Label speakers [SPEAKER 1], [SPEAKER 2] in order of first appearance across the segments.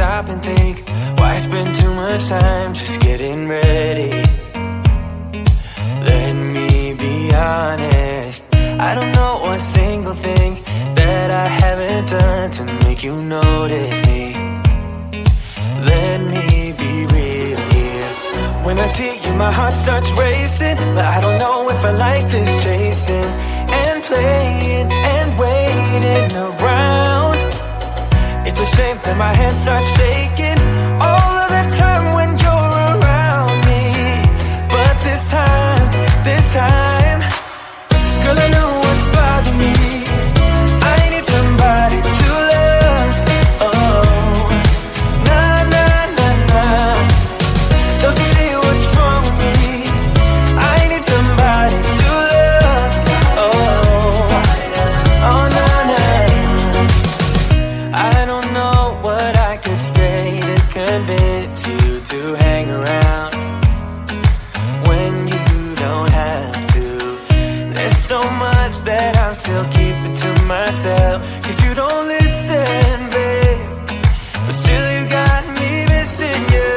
[SPEAKER 1] stop and think, why spend too much time just getting ready? Let me be honest, I don't know a single thing that I haven't done to make you notice me. Let me be real here. When I see you, my heart starts racing, but I don't know if I like this chasing and playing and waiting around. It's a shame that my hands start shaking all of the time when you're around me. But this time, girl, I know what's bothering me. I need somebody to love. Oh, nah, nah, nah, nah. Don't you see what's wrong with me? I need somebody to love. Oh, oh, nah, nah. I don't know what I could say to convince you to hang around when you don't have to. There's so much that I'm still keeping to myself, 'cause you don't listen, babe. But still you got me missing you.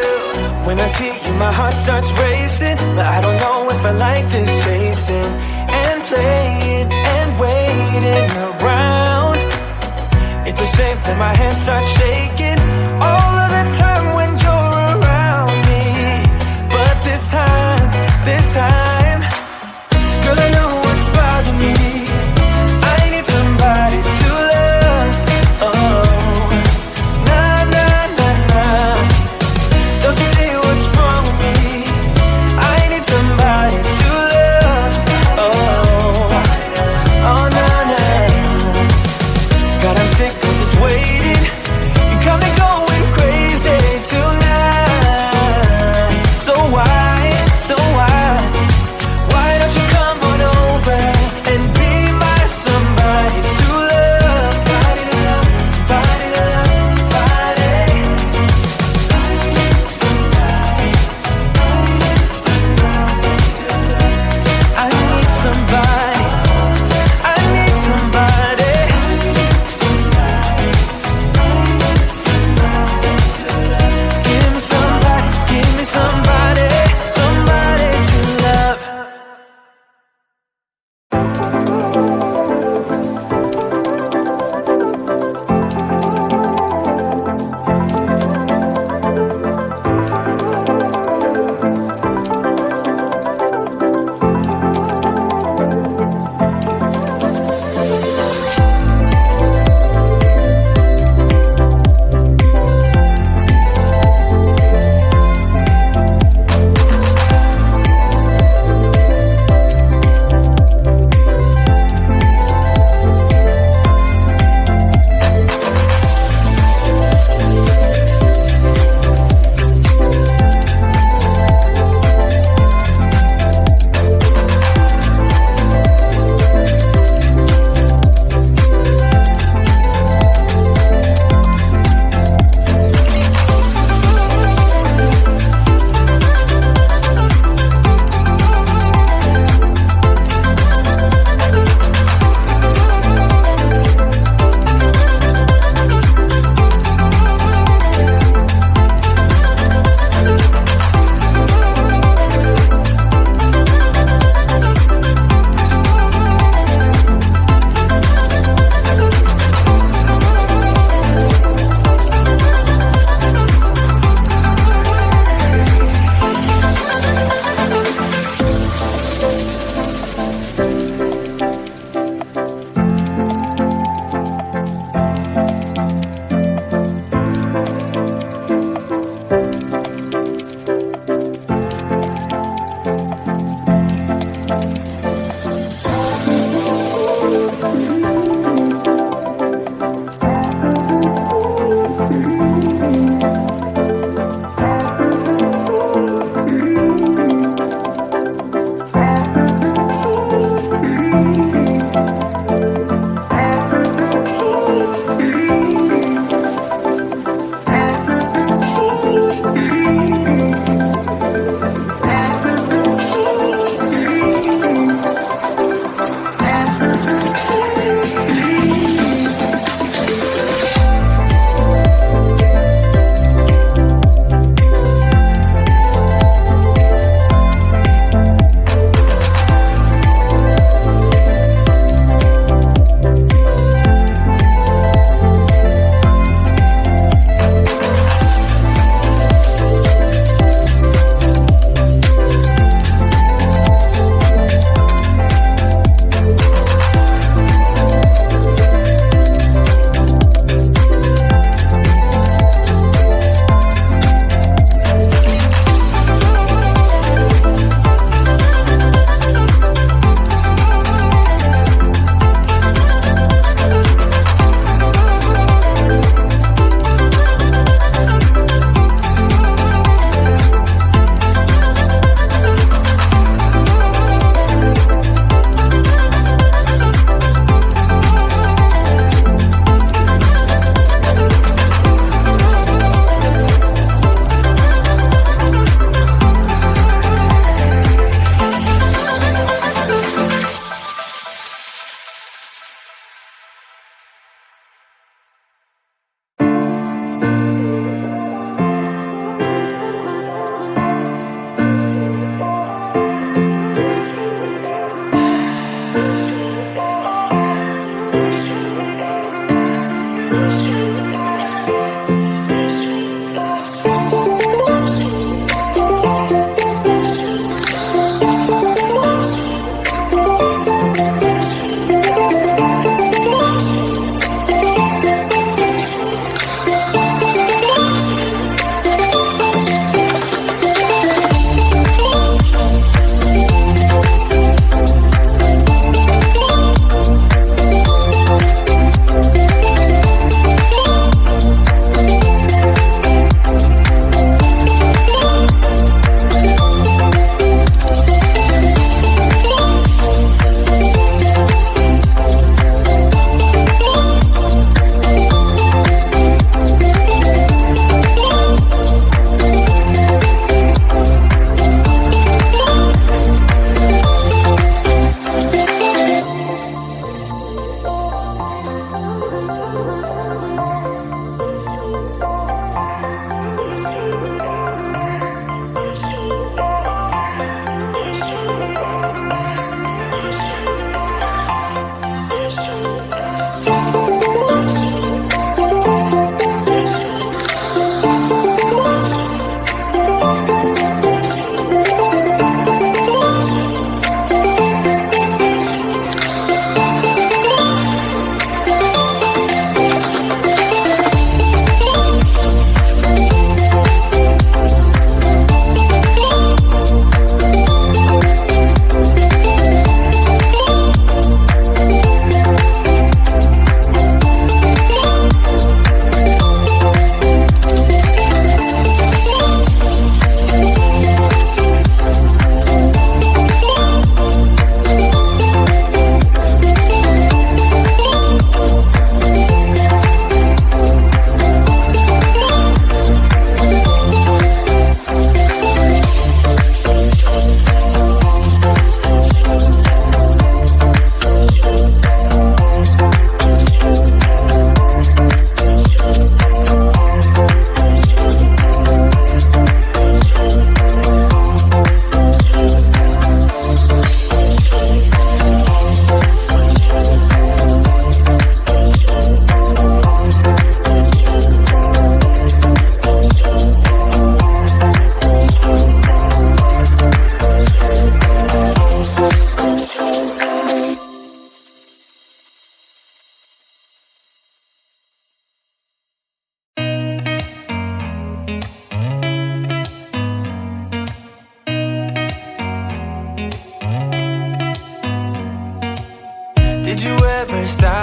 [SPEAKER 1] When I see you, my heart starts racing, but I don't know if I like this chasing and playing and waiting around. It's a shame that my hands start shaking all of the time when you're around me. But this time, girl, I know what's bothering me. I need somebody to love. Oh, nah, nah, nah, nah. Don't you see what's wrong with me? I need somebody to love. Oh, oh, nah, nah. God, I'm sick of just waiting. You come and go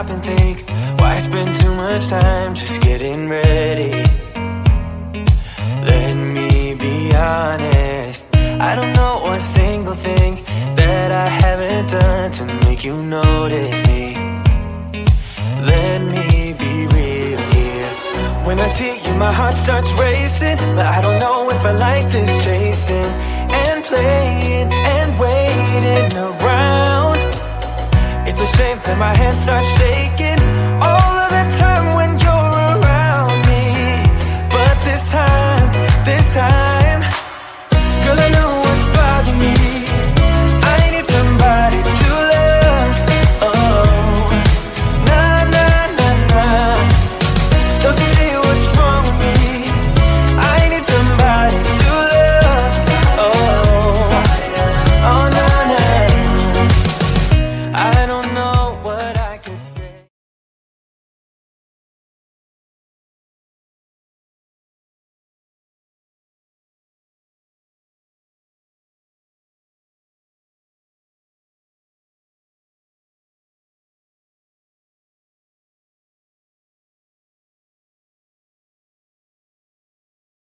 [SPEAKER 1] stop and think, why spend too much time just getting ready? Let me be honest, I don't know one single thing that I haven't done to make you notice me. Let me be real here. When I see you, my heart starts racing, but I don't know if I like this chasing and playing and waiting around. It's a shame that my hands start shaking all of the time when